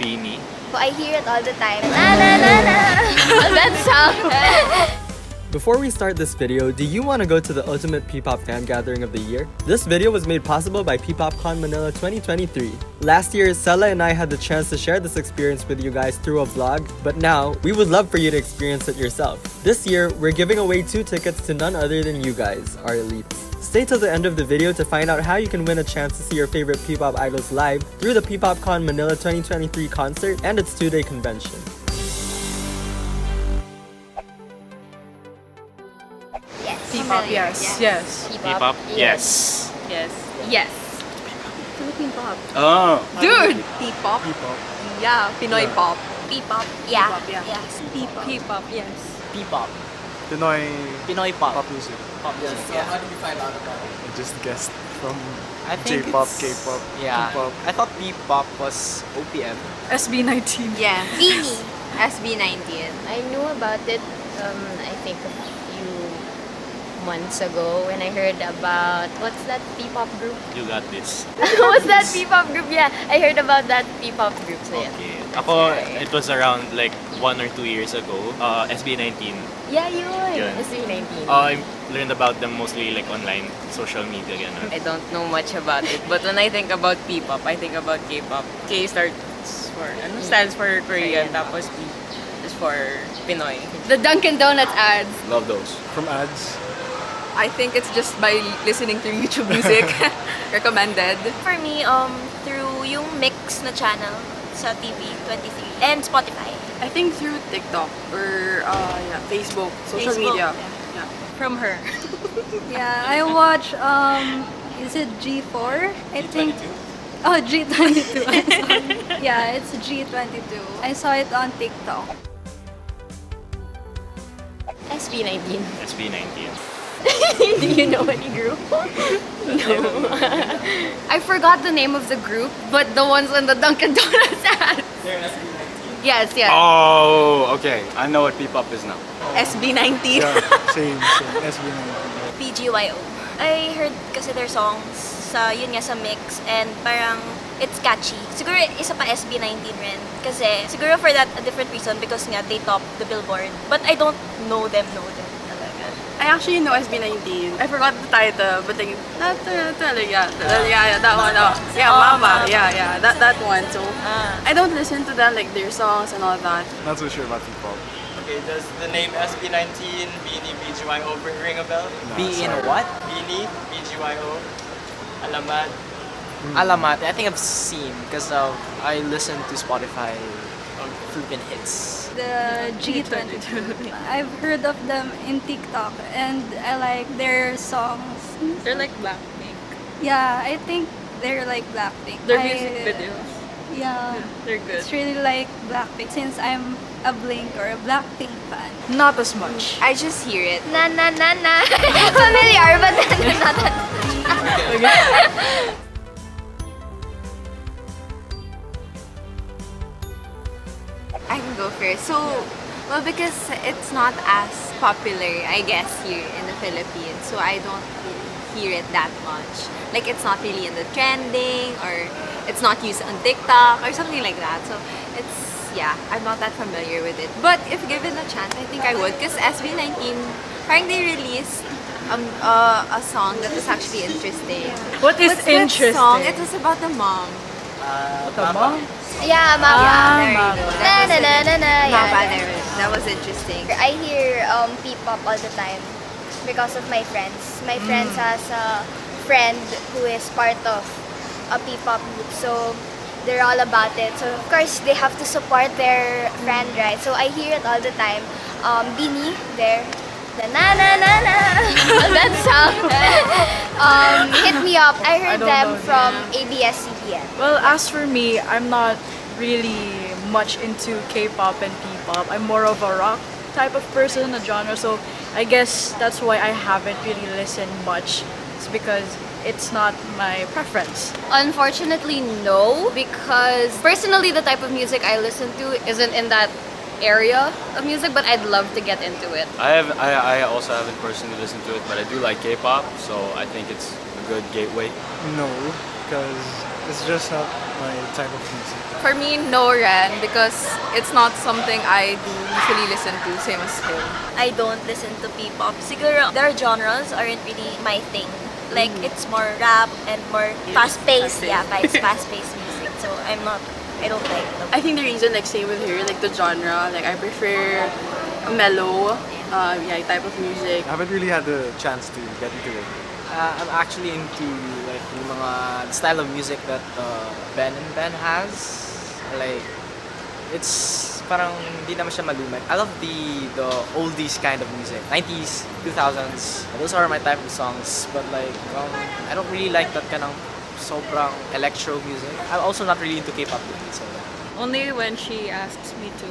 BINI. I hear it all the time. Na na na na. That sound. Before we start this video, do you want to go to the ultimate P-pop fan gathering of the year? This video was made possible by PPOP CON Manila 2023. Last year, Sela and I had the chance to share this experience with you guys through a vlog, but now, we would love for you to experience it yourself. This year, we're giving away 2 tickets to none other than you guys, our elites. Stay till the end of the video to find out how you can win a chance to see your favorite P-pop idols live through the PPOP CON Manila 2023 concert and its 2-day convention. P-pop, yes. Yes. P-pop, yes. Yes. Yes. Philippine pop. Oh. Dude! P-pop? Yeah. Pinoy pop. P-pop. Yeah. P-pop, yeah. Yes. P-pop. P-pop, yes. P-pop. Pinoy pop music. Pop music, yeah. How did you find out about it? I just guessed from I think J-pop, it's- K-pop, Yeah. P-pop. I thought P-pop was OPM. SB19. Yeah, BINI. SB19. I knew about it, I think a few months ago when I heard about, what's that P-pop group? You got this. What's that P-pop group? Yeah, I heard about that P-pop group. So yeah. Okay. Ako, it was around like 1 or 2 years ago. SB19. Yeah, yun. Yun. SB19. I learned about them mostly like online, social media, ganun. I don't know much about it, but when I think about P-pop, I think about K-pop. K stands for Korean, tapos P is for Pinoy. The Dunkin' Donuts ads. Love those. From ads. I think it's just by listening to YouTube music. Recommended. For me, through yung mix na channel sa TV 23 and Spotify. I think through TikTok or Facebook, social Facebook, media. yeah. From her. Yeah, I watch, is it G4? I think. Oh, G22. I'm sorry. Yeah, it's G22. I saw it on TikTok. SB19. SB19. Do you know any group? No. I forgot the name of the group, but the ones on the Dunkin' Donuts ads. They're SB19. Yes, yes. Oh, okay. I know what P-pop is now. SB19. Yeah, same. SB19. BGYO. I heard kasi their songs sa, yun nga, sa mix, and parang it's catchy. Siguro isa pa SB19 rin. Kasi siguro for that a different reason because nga they top the Billboard. But I don't know them talaga. I actually know SB19. I forgot the title, but like, that one. Oh. Yeah, Mama. Yeah, that one. So, I don't listen to them, like their songs and all that. Not so sure about P-pop. Okay, does the name SB19, BINI, BGYO ring a bell? Be in what? BINI, BGYO, ALAMAT. Alamat. I think I've seen because I listen to Spotify Philippine hits. The G22. I've heard of them in TikTok and I like their songs. They're like Blackpink. Yeah, I think they're like Blackpink. Their music videos. Yeah, They're good. it's really like Blackpink since I'm a Blink or a Blackpink fan. Not as much. I just hear it. Na na na na. Familiar, but not that. I can go first. So, well, because it's not as popular, I guess, here in the Philippines. So I don't really hear it that much. Like, it's not really in the trending or it's not used on TikTok or something like that. So it's, yeah, I'm not that familiar with it. But if given a chance, I think I would. Because SB19, parang they released a song that was actually interesting. What is What's interesting? That song? It was about the mom. The mom? Yeah, Mama. There you Mama. go. Na That na was na na na. Mama, Yeah. there it is. That was interesting. I hear P-pop all the time because of my friends. My friends has a friend who is part of a P-pop group, so they're all about it. So of course they have to support their friend, right? So I hear it all the time. BINI, there. The na na na na. That sound. Hit me up. I heard don't them know from ABS-CBN. Well, as for me, I'm not really much into K-pop and P-pop. I'm more of a rock type of person, a genre. So I guess that's why I haven't really listened much. It's because it's not my preference. Unfortunately, no, because personally the type of music I listen to isn't in that area of music, but I'd love to get into it. I also haven't personally listened to it, but I do like K-pop, so I think it's a good gateway. No, because it's just not my type of music. For me, no Ren, because it's not something I do usually listen to, same as him. I don't listen to P-pop. Siguro, their genres aren't really my thing. Like, it's more rap and more fast-paced. Yeah, fast-paced music. So, I don't like them. I think the reason, like same with her, like the genre, like I prefer a mellow, type of music. I haven't really had the chance to get into it. I'm actually into like yung mga style of music that Ben and Ben has. Like, it's parang hindi naman siya malumay. I love the oldies kind of music. 90s, 2000s. Those are my type of songs. But like, I don't really like that kind of sobrang electro music. I'm also not really into K-pop music. So Only when she asks me to.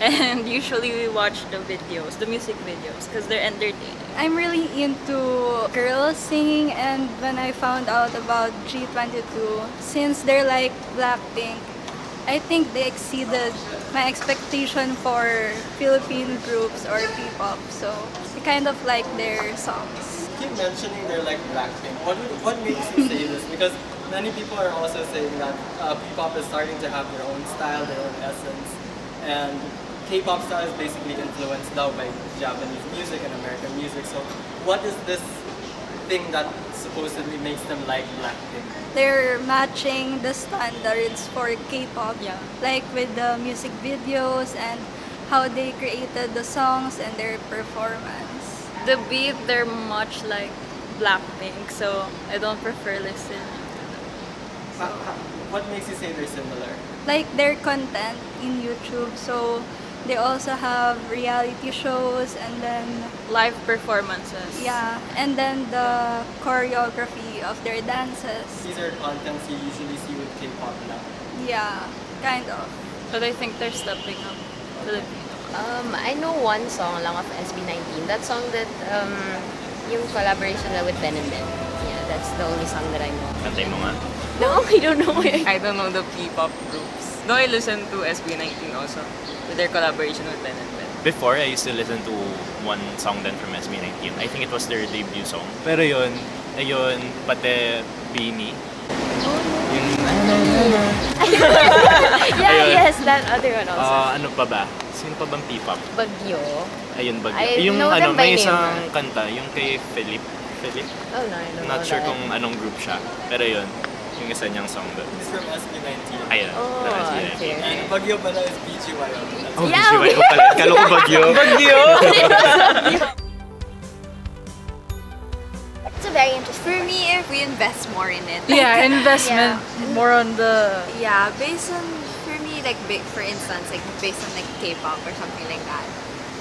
And usually we watch the videos, the music videos, because they're entertaining. I'm really into girls singing, and when I found out about G22, since they're like Blackpink, I think they exceeded my expectation for Philippine groups or P-pop. So I kind of like their songs. Keep mentioning they're like Blackpink. What makes you say this? Because many people are also saying that P-pop is starting to have their own style, their own essence, and K-pop style is basically influenced now by Japanese music and American music. So what is this thing that supposedly makes them like Blackpink? They're matching the standards for K-pop, like with the music videos and how they created the songs and their performance. The beat, they're much like Blackpink, so I don't prefer listening. What makes you say they're similar? Like their content in YouTube, so they also have reality shows and then Live performances. and then the choreography of their dances. These are contents you usually see with K-pop now. Yeah, kind of. But I think they're stepping up Filipino. I know one song lang of SB19. That song that yung collaboration na with Ben and Ben. Yeah, that's the only song that I know. Kantay mo nga. No, I don't know it. I don't know the P-pop groups. No, I listen to SB19 also, with their collaboration with Ben and Ben. Before, I used to listen to one song then from SB19. I think it was their debut song. Pero yun, pati BINI. Yung Yes, that other one also. ano pa ba? Sino pa bang P-pop? BGYO. Ayun, Bagyo. I Yung know them by may name. isang kanta, yung kay Philip. Oh no, I don't Not know sure that. kung anong group siya. Pero yun, yung isa niyang song doon. It's from SB19. Ayun, Oh, from SB19. okay. And Bagyo pala is BGYO. Oh, Yeah, BGYO pala. Kala ko Bagyo. Bagyo! It's a very interesting. For me, if we invest more in it. Yeah, investment more on the Yeah, based on, for me, like, for instance, like, based on, like, K-pop or something like that.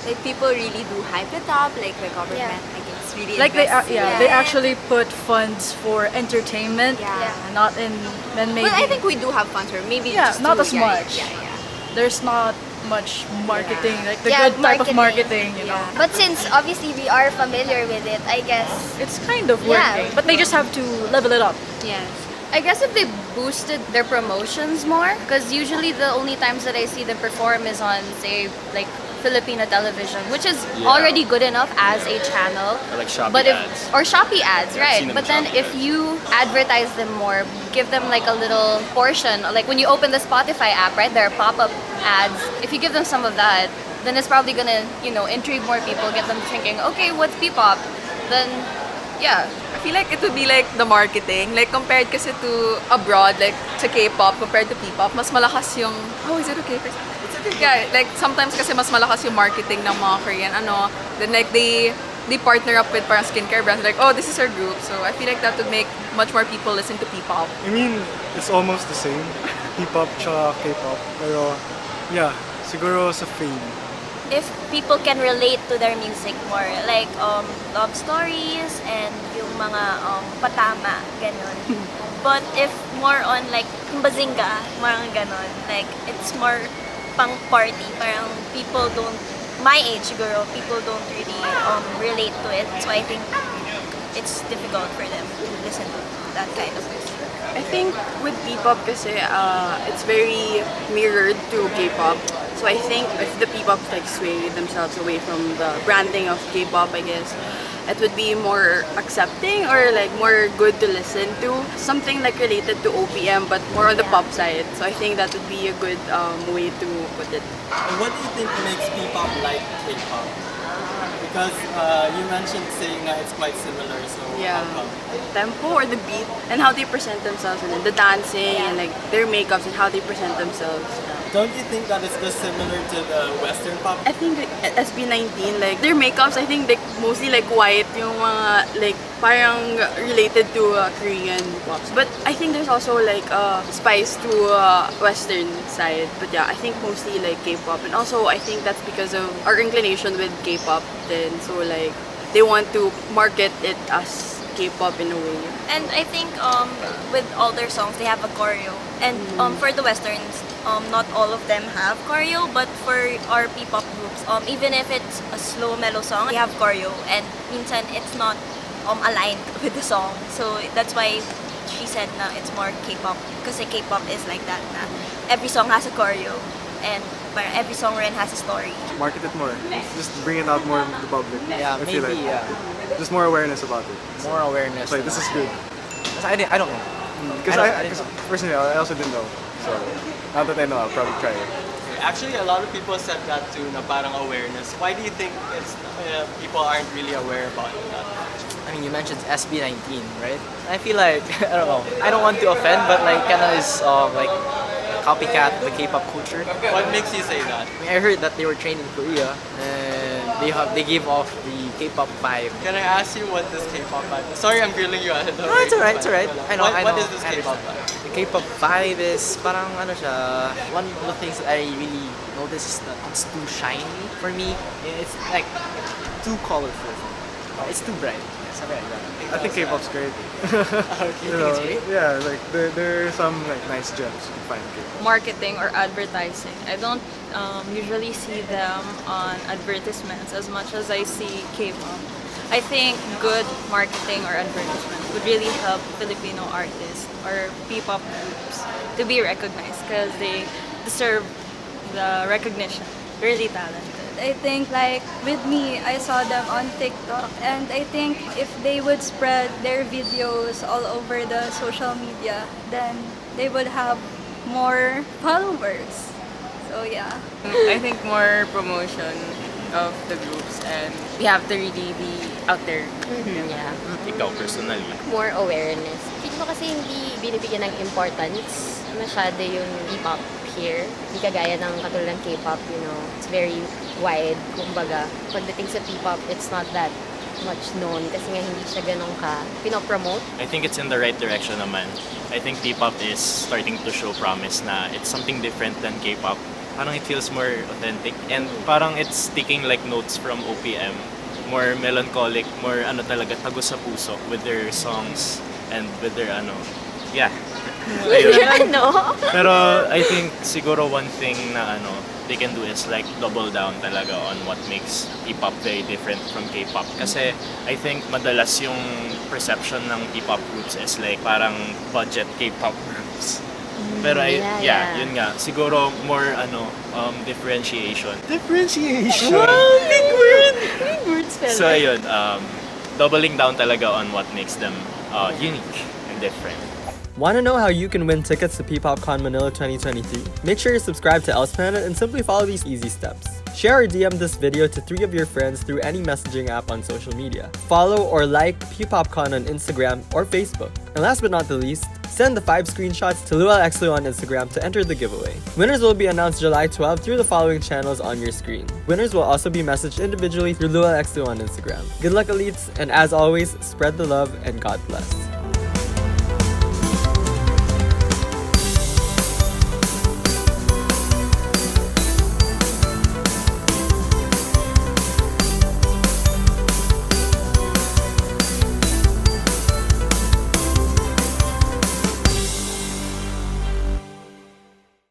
Like, people really do hype it up, like, the government, I guess, really like they invests in they it. actually put funds for entertainment, not in and maybe. But I think we do have funds for maybe just not two, as much. Yeah. There's not much marketing, like the Yeah, good type of marketing, you know. But since obviously we are familiar with it, I guess It's kind of Yeah. working, but they just have to level it up. Yes. I guess if they boosted their promotions more, because usually the only times that I see them perform is on, say, like Filipino television, which is already good enough as a channel. Or like Shopee But ads. or Shopee ads, Yeah, I've right? seen them But then Shopee if ads. you advertise them more, give them like a little portion, like when you open the Spotify app, right? There are pop-up ads. If you give them some of that, then it's probably gonna, intrigue more people, get them thinking, okay, what's P-pop? Then, yeah. I feel like it would be like the marketing. Like compared kasi to abroad, like to K-pop compared to P-pop, mas malakas yung, oh, is it okay? Yeah, like sometimes kasi mas malakas yung marketing ng mga Korean, then like they partner up with parang skincare brands, like, oh, this is our group. So I feel like that would make much more people listen to P-pop. I mean, it's almost the same. P-pop tsaka K-pop. Pero, yeah, siguro sa fame. if people can relate to their music more, like love stories and yung mga patama, ganon. But if more on like bazinga, parang ganon, like it's more pang party, parang people don't, my age girl, people don't really relate to it. So I think it's difficult for them to listen to that kind of music. I think with P-pop kasi it's very mirrored to K-pop. So I think if the P-pop like sway themselves away from the branding of K-pop, I guess, it would be more accepting or like more good to listen to. Something like related to OPM but more on the pop side. So I think that would be a good way to put it. What do you think makes P-pop like K-pop? Because you mentioned saying that it's quite similar, so Yeah, how come? tempo or the beat and how they present themselves and then the dancing and like their makeups and how they present themselves. Don't you think that it's just similar to the Western pop? I think like, SB19, like their makeups, I think like mostly like white, yung mga like parang related to Korean pops. But I think there's also like spice to Western side. But yeah, I think mostly like K-pop, and also I think that's because of our inclination with K-pop. Then so like they want to market it as K-pop in a way. And I think with all their songs, they have a choreo. And for the Westerns, not all of them have choreo, but for our P-pop groups, even if it's a slow mellow song, they have choreo. And minsan it's not aligned with the song. So that's why she said na it's more K-pop. Kasi K-pop is like that na every song has a choreo. And every song rin has a story. Market it more. Just bring it out more to the public. Yeah, I feel maybe, like. Just more awareness about it. More awareness. Like, this is good. I don't know. Because I don't know. personally, I also didn't know. So, now that I know, I'll probably try it. Actually, a lot of people said that too, na parang awareness. Why do you think it's people aren't really aware about that? I mean, you mentioned SB19, right? I feel like, I don't know, I don't want to offend, but like kinda is like copycat of the K-pop culture. What makes you say that? I mean, I heard that they were trained in Korea and they give off the K-pop vibe. Can I ask you what this K-pop vibe is? Sorry, I'm grilling you. No, it's alright, it's alright. I know, What is this I K-pop understand. vibe? The K-pop vibe is parang ano siya, one of the things that I really notice is that it's too shiny for me. It's like too colorful. It's too bright. Something like that. I think K-pop's great. You think it's great? Yeah, like there are some like nice gems you can find in K-pop. Marketing or advertising. I don't usually see them on advertisements as much as I see K-pop. I think good marketing or advertisement would really help Filipino artists or P-pop groups to be recognized because they deserve the recognition. Really talented. I think like with me, I saw them on TikTok, and I think if they would spread their videos all over the social media, then they would have more followers. So yeah. I think more promotion of the groups, and we have to really be out there. Yeah. Ikaw personally. More awareness. Feel ko kasi hindi binibigyan ng importance masyado yung P-pop here. Hindi kagaya ng katulad ng K-pop, you know, it's very wide. Kumbaga, pagdating sa P-pop, it's not that much known kasi nga hindi siya ganun ka pinopromote. I think it's in the right direction naman. I think P-pop is starting to show promise na it's something different than K-pop. Parang it feels more authentic and parang it's taking like notes from OPM. More melancholic, more ano talaga, tagos sa puso with their songs and with their ano. Yeah. Ayun. Pero I think siguro one thing na ano they can do is like double down talaga on what makes P-pop very different from K-pop. Kasi I think madalas yung perception ng P-pop groups is like parang budget K-pop groups. Pero yun nga, siguro more ano differentiation. Differentiation. Wow, big word! Big words pala. So ayun, doubling down talaga on what makes them unique and different. Want to know how you can win tickets to P-pop CON Manila 2023? Make sure you subscribe to Else Planet and simply follow these easy steps. Share or DM this video to 3 of your friends through any messaging app on social media. Follow or like P-pop CON on Instagram or Facebook. And last but not the least, send the 5 screenshots to LuelXLU on Instagram to enter the giveaway. Winners will be announced July 12 through the following channels on your screen. Winners will also be messaged individually through LuelXLU on Instagram. Good luck, elites, and as always, spread the love and God bless.